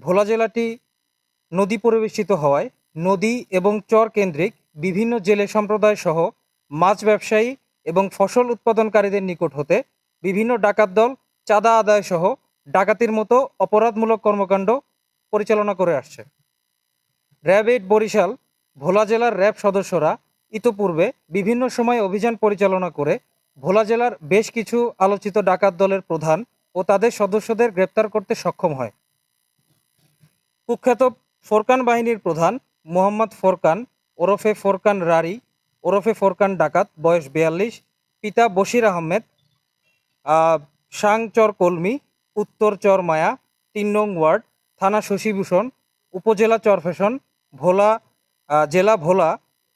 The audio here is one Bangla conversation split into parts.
ভোলা জেলাটি নদী পরিবেষ্টিত হওয়ায় নদী এবং চর কেন্দ্রিক বিভিন্ন জেলে সম্প্রদায় সহ মাছ ব্যবসায়ী এবং ফসল উৎপাদনকারীদের নিকট হতে বিভিন্ন ডাকাত দল চাঁদা আদায় সহ ডাকাতির মতো অপরাধমূলক কর্মকাণ্ড পরিচালনা করে আসছে। র্যাব 8 বরিশাল ভোলা জেলার র্যাব সদস্যরা ইতোপূর্বে বিভিন্ন সময় অভিযান পরিচালনা করে ভোলা জেলার বেশ কিছু আলোচিত ডাকাত দলের প্রধান ও তাদের সদস্যদের গ্রেপ্তার করতে সক্ষম হয়। কুখ্যাত ফোরকান বাহিনীর প্রধান মোহাম্মদ ফোরকান ওরফে ফোরকান রারি ওরফে ফোরকান ডাকাত, বয়স 42, পিতা বশির আহমেদ, সাংচর কলমি, উত্তর চর মায়া, 3 নং ওয়ার্ড, থানা শশীভূষণ, উপজেলা চরফ্যাশন, ভোলা জেলা ভোলা,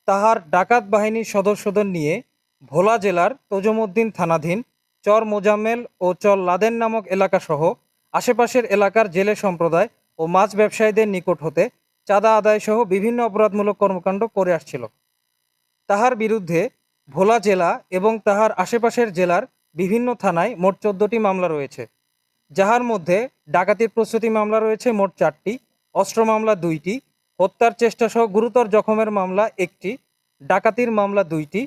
তাহার ডাকাত বাহিনীর সদস্যদের নিয়ে ভোলা জেলার তজুমউদ্দিন থানাধীন চর মোজাম্মেল ও চর লাদেন নামক এলাকাসহ আশেপাশের এলাকার জেলে সম্প্রদায় ও মাছ ব্যবসায়ীদের নিকট হতে চাঁদা আদায় সহ বিভিন্ন অপরাধমূলক কর্মকাণ্ড করে আসছিল। তাহার বিরুদ্ধে ভোলা জেলা এবং তাহার আশেপাশের জেলার বিভিন্ন থানায় মোট 14টি মামলা রয়েছে, যাহার মধ্যে ডাকাতির প্রস্তুতি মামলা রয়েছে মোট 4টি, অস্ত্র মামলা 2টি, হত্যার চেষ্টা সহ গুরুতর জখমের মামলা 1টি, ডাকাতির মামলা 2টি,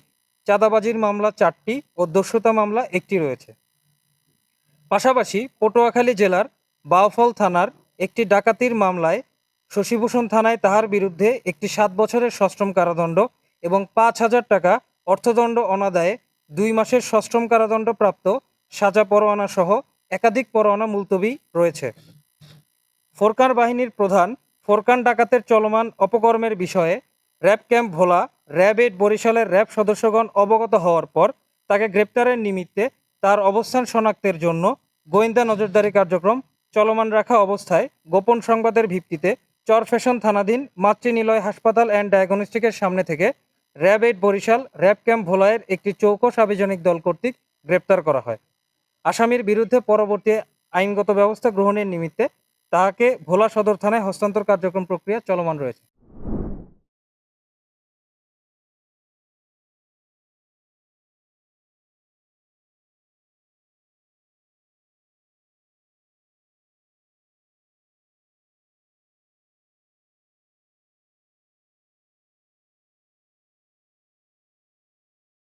চাঁদাবাজির মামলা 4টি ও দস্যুতা মামলা 1টি রয়েছে। পাশাপাশি পটুয়াখালী জেলার বাউফল থানার একটি ডাকাতির মামলায় শশীভূষণ থানায় তাহার বিরুদ্ধে একটি 7 বছরের সশ্রম কারাদণ্ড এবং 5,000 টাকা অর্থদণ্ড অনাদায়ে 2 মাসের সশ্রম কারাদণ্ডপ্রাপ্ত সাজা পরোয়ানা সহ একাধিক পরোয়ানা মুলতবি রয়েছে। ফোরকান বাহিনীর প্রধান ফোরকান ডাকাতের চলমান অপকর্মের বিষয়ে র্যাব ক্যাম্প ভোলা র্যাব 8 বরিশালের র্যাব সদস্যগণ অবগত হওয়ার পর তাকে গ্রেপ্তারের নিমিত্তে তার অবস্থান শনাক্তের জন্য গোয়েন্দা নজরদারি কার্যক্রম চলমান রাখা অবস্থায় গোপন সংবাদের ভিত্তিতে চরফ্যাশন থানাধীন মাতৃনিলয় হাসপাতাল অ্যান্ড ডায়াগনস্টিকের সামনে থেকে র্যাব 8 বরিশাল র্যাব ক্যাম্প ভোলায়ের একটি চৌকস আভিযানিক দল কর্তৃক গ্রেপ্তার করা হয়। আসামির বিরুদ্ধে পরবর্তী আইনগত ব্যবস্থা গ্রহণের নিমিত্তে তাহাকে ভোলা সদর থানায় হস্তান্তর কার্যক্রম প্রক্রিয়া চলমান রয়েছে।